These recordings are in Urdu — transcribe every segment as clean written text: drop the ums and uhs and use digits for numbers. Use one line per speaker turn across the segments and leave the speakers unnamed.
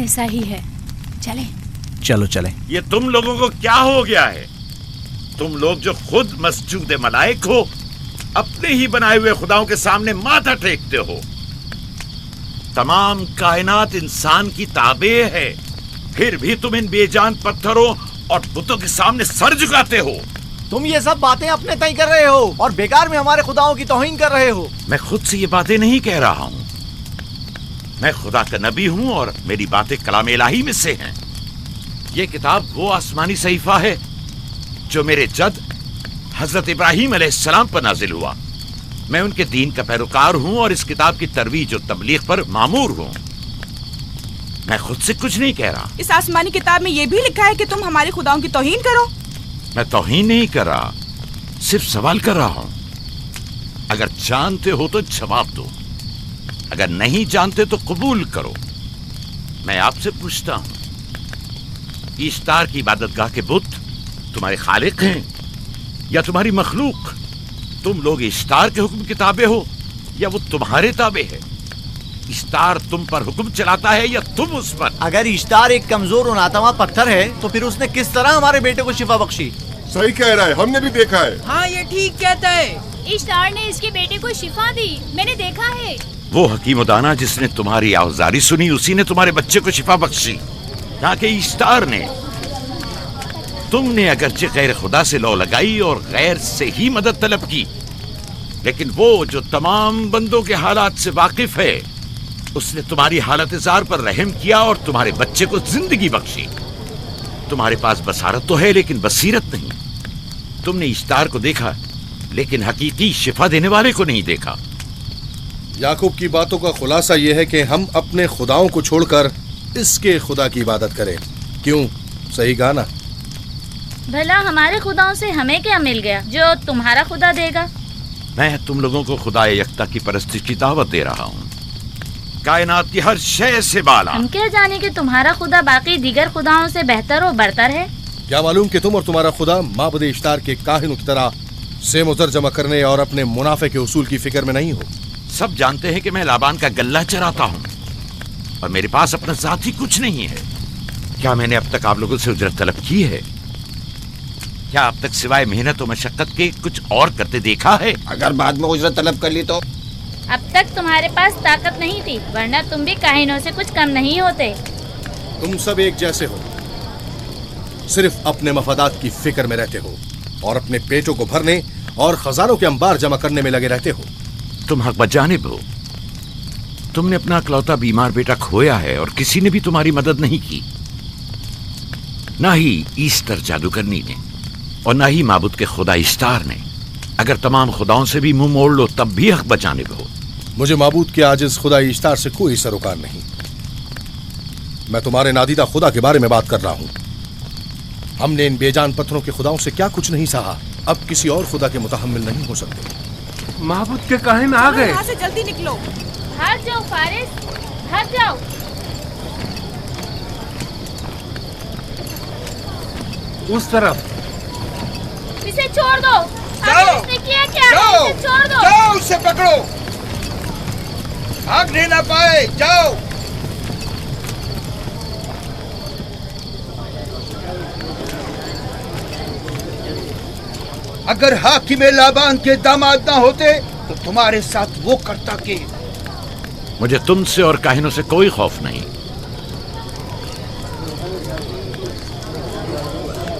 ایسا ہی ہے. چلیں.
چلو چلیں.
یہ تم لوگوں کو کیا ہو گیا ہے؟ تم لوگ جو خود مسجود ملائک ہو، اپنے ہی بنائے ہوئے خداؤں کے سامنے ماتھا ٹیکتے ہو. تمام کائنات انسان کی تابع ہے، پھر بھی تم ان بے جان پتھروں اور بتوں کے سامنے سر جھکاتے ہو.
تم یہ سب باتیں اپنے تئیں کر رہے ہو اور بیکار میں ہمارے خداؤں کی توہین کر رہے ہو.
میں خود سے یہ باتیں نہیں کہہ رہا ہوں. میں خدا کا نبی ہوں اور میری باتیں کلام الہی میں سے ہیں. یہ کتاب وہ آسمانی صحیفہ ہے جو میرے جد حضرت ابراہیم علیہ السلام پر نازل ہوا. میں ان کے دین کا پیروکار ہوں اور اس کتاب کی ترویج و تبلیغ پر مامور ہوں. میں خود سے کچھ نہیں کہہ رہا.
اس آسمانی کتاب میں یہ بھی لکھا ہے کہ تم ہمارے خداؤں کی توہین کرو.
میں توہین نہیں کر رہا، صرف سوال کر رہا ہوں. اگر جانتے ہو تو جواب دو، اگر نہیں جانتے تو قبول کرو. میں آپ سے پوچھتا ہوں، ایشتار کی عبادت گاہ کے بت تمہارے خالق ہیں یا تمہاری مخلوق؟ تم لوگ ایشتار کے حکم کے تابع ہو یا وہ تمہارے تابع ہے؟ ایشتار تم پر حکم چلاتا ہے یا تم اس پر؟
اگر ایشتار ایک کمزور اور ناتواں پتھر ہے تو پھر اس نے کس طرح ہمارے بیٹے کو شفا بخشی؟
صحیح کہہ رہا ہے، ہم نے بھی دیکھا ہے.
ہاں یہ ٹھیک کہتا ہے.
ایشتار نے اس کے بیٹے کو شفا دی، میں نے دیکھا ہے.
وہ حکیم و دانا جس نے تمہاری آوزاری سنی اسی نے تمہارے بچے کو شفا بخشی، نہ کہ ایشتار نے. تم نے اگرچہ غیر خدا سے لو لگائی اور غیر سے ہی مدد طلب کی، لیکن وہ جو تمام بندوں کے حالات سے واقف ہے اس نے تمہاری حالت زار پر رحم کیا اور تمہارے بچے کو زندگی بخشی. تمہارے پاس بصارت تو ہے لیکن بصیرت نہیں. تم نے ایشتار کو دیکھا لیکن حقیقی شفا دینے والے کو نہیں دیکھا.
یعقوب کی باتوں کا خلاصہ یہ ہے کہ ہم اپنے خداؤں کو چھوڑ کر اس کے خدا کی عبادت کریں. کیوں؟ صحیح کہا نا؟
بھلا ہمارے خداؤں سے ہمیں کیا مل گیا جو تمہارا خدا دے گا؟
میں تم لوگوں کو خدا یکتا کی پرستش کی دعوت دے رہا ہوں، کائنات کی ہر شے سے بالا.
ہم کیا جانے کہ تمہارا خدا باقی دیگر خداؤں سے بہتر و برتر ہے؟
کیا معلوم کہ تم اور تمہارا خدا معبد اشتار کے کاہنوں کی طرح سیم و زر جمع کرنے اور اپنے منافع کے اصول کی فکر میں نہیں ہو.
سب جانتے ہیں کہ میں لابان کا گلہ چراتا ہوں اور میرے پاس اپنا ذاتی کچھ نہیں ہے. کیا میں نے اب تک آپ لوگوں سے اجرت طلب کی ہے؟ کیا اب تک سوائے محنت و مشقت کے کچھ اور کرتے دیکھا ہے؟
اگر بعد میں اجرت طلب کر لی تو؟
اب تک تمہارے پاس طاقت نہیں تھی، ورنہ تم بھی کاہنوں سے کچھ کم نہیں ہوتے.
تم سب ایک جیسے ہو، صرف اپنے مفادات کی فکر میں رہتے ہو اور اپنے پیٹوں کو بھرنے اور خزانوں کے انبار جمع کرنے میں لگے رہتے ہو.
تم حق بجانب ہو. تم نے اپنا اکلوتا بیمار بیٹا کھویا ہے اور کسی نے بھی تمہاری مدد نہیں کی، نہ ہی ایسٹر جادوگرنی نے اور نہ ہی معبود کے خدا ایشتار نے. اگر تمام خداؤں سے بھی منہ موڑ لو تب بھی حق بجانب ہو.
مجھے معبود کے عاجز خدا اشتار سے کوئی سروکار نہیں. میں تمہارے نادیدہ خدا کے بارے میں بات کر رہا ہوں. ہم نے ان بے جان پتھروں کے خداؤں سے کیا کچھ نہیں سہا، اب کسی اور خدا کے متحمل نہیں ہو سکتے.
معبود کے کاہن آ گئے.
یہاں سے جلدی نکلو.
بھاگ جاؤ فارس، بھاگ جاؤ.
اس طرف.
اسے چھوڑ دو.
جاؤ.
اس نے کیا کیا؟
جاؤ.
اسے چھوڑ دو.
جاؤ اسے پکڑو، بھاگنے نہ پائے. جاؤ. اگر حاکم لابان کے داماد نہ ہوتے تو تمہارے ساتھ وہ کرتا کہ.
مجھے تم سے اور کاہنوں سے کوئی خوف نہیں.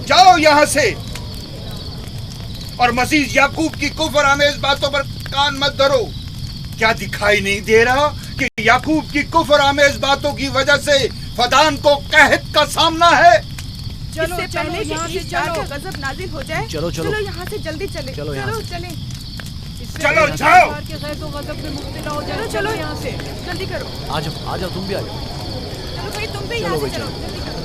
جاؤ یہاں سے اور مزید یعقوب کی کفر آمیز باتوں پر کان مت دھرو. کیا دکھائی نہیں دے رہا کہ یعقوب کی کفر آمیز باتوں کی وجہ سے فدان کو قحط کا سامنا ہے؟
چلو پہلے یہاں سے چلو، غضب نازل ہو جائے.
چلو چلو
یہاں سے جلدی چلے.
چلو یہاں سے.
چلیں.
چلو جاؤ.
چلو یہاں سے جلدی کرو.
آ جاؤ تم بھی آ جاؤ.
چلو بھائی تم بھی یہاں سے چلو. جلدی کرو.